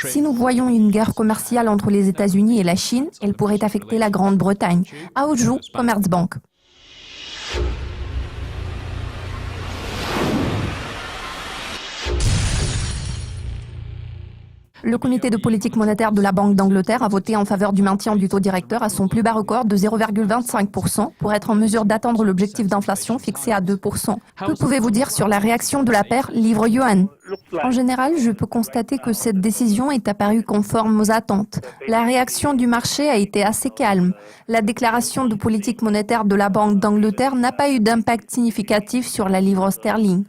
Si nous voyons une guerre commerciale entre les États-Unis et la Chine, elle pourrait affecter la Grande-Bretagne. Aoju, Commerzbank. Le comité de politique monétaire de la Banque d'Angleterre a voté en faveur du maintien du taux directeur à son plus bas record de 0,25% pour être en mesure d'atteindre l'objectif d'inflation fixé à 2%. Que pouvez-vous dire sur la réaction de la paire livre-yuan? En général, je peux constater que cette décision est apparue conforme aux attentes. La réaction du marché a été assez calme. La déclaration de politique monétaire de la Banque d'Angleterre n'a pas eu d'impact significatif sur la livre sterling.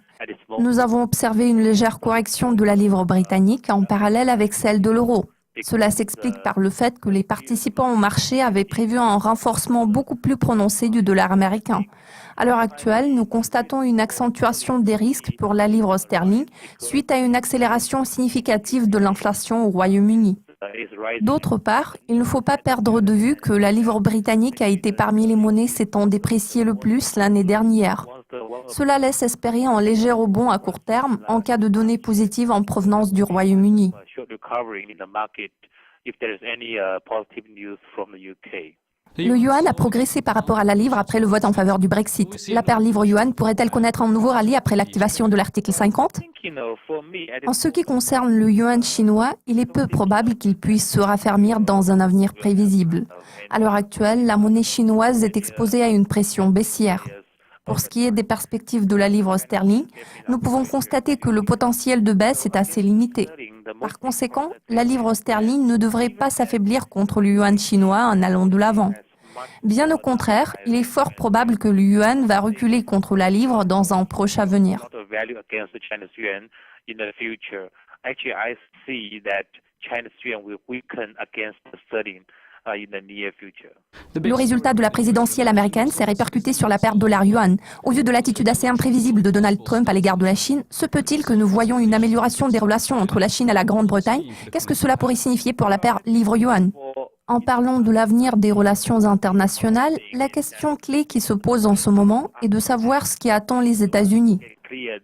Nous avons observé une légère correction de la livre britannique en parallèle avec celle de l'euro. Cela s'explique par le fait que les participants au marché avaient prévu un renforcement beaucoup plus prononcé du dollar américain. À l'heure actuelle, nous constatons une accentuation des risques pour la livre sterling suite à une accélération significative de l'inflation au Royaume-Uni. D'autre part, il ne faut pas perdre de vue que la livre britannique a été parmi les monnaies s'étant dépréciée le plus l'année dernière. Cela laisse espérer un léger rebond à court terme en cas de données positives en provenance du Royaume-Uni. Le yuan a progressé par rapport à la livre après le vote en faveur du Brexit. La paire livre-yuan pourrait-elle connaître un nouveau rallye après l'activation de l'article 50? En ce qui concerne le yuan chinois, il est peu probable qu'il puisse se raffermir dans un avenir prévisible. À l'heure actuelle, la monnaie chinoise est exposée à une pression baissière. Pour ce qui est des perspectives de la livre sterling, nous pouvons constater que le potentiel de baisse est assez limité. Par conséquent, la livre sterling ne devrait pas s'affaiblir contre le yuan chinois en allant de l'avant. Bien au contraire, il est fort probable que le yuan va reculer contre la livre dans un proche avenir. Le résultat de la présidentielle américaine s'est répercuté sur la paire dollar-yuan. Au vu de l'attitude assez imprévisible de Donald Trump à l'égard de la Chine, se peut-il que nous voyons une amélioration des relations entre la Chine et la Grande-Bretagne? Qu'est-ce que cela pourrait signifier pour la paire livre-yuan? En parlant de l'avenir des relations internationales, la question clé qui se pose en ce moment est de savoir ce qui attend les États-Unis.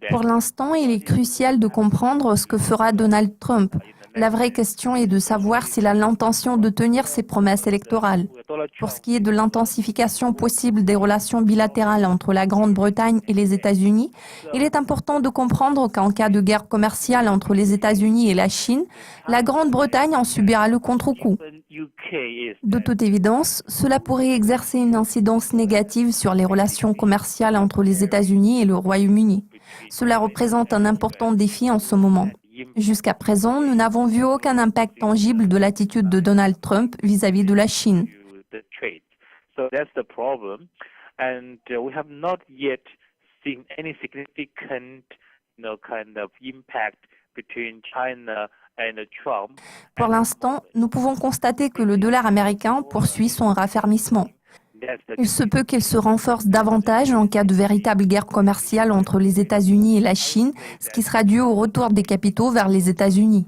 Pour l'instant, il est crucial de comprendre ce que fera Donald Trump. La vraie question est de savoir s'il a l'intention de tenir ses promesses électorales. Pour ce qui est de l'intensification possible des relations bilatérales entre la Grande-Bretagne et les États-Unis, il est important de comprendre qu'en cas de guerre commerciale entre les États-Unis et la Chine, la Grande-Bretagne en subira le contre-coup. De toute évidence, cela pourrait exercer une incidence négative sur les relations commerciales entre les États-Unis et le Royaume-Uni. Cela représente un important défi en ce moment. Jusqu'à présent, nous n'avons vu aucun impact tangible de l'attitude de Donald Trump vis-à-vis de la Chine. Pour l'instant, nous pouvons constater que le dollar américain poursuit son raffermissement. Il se peut qu'il se renforce davantage en cas de véritable guerre commerciale entre les États-Unis et la Chine, ce qui sera dû au retour des capitaux vers les États-Unis.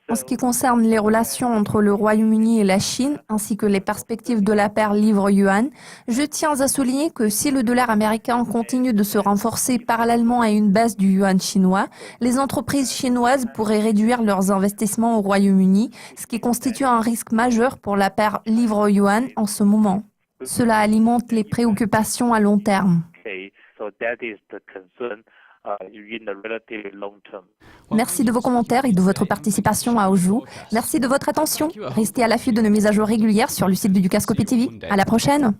En ce qui concerne les relations entre le Royaume-Uni et la Chine, ainsi que les perspectives de la paire livre-yuan, je tiens à souligner que si le dollar américain continue de se renforcer parallèlement à une baisse du yuan chinois, les entreprises chinoises pourraient réduire leurs investissements au Royaume-Uni, ce qui constitue un risque majeur pour la paire livre-yuan en ce moment. Cela alimente les préoccupations à long terme. Merci de vos commentaires et de votre participation à Aoju. Merci de votre attention. Restez à l'affût de nos mises à jour régulières sur le site de Dukascopy TV. À la prochaine.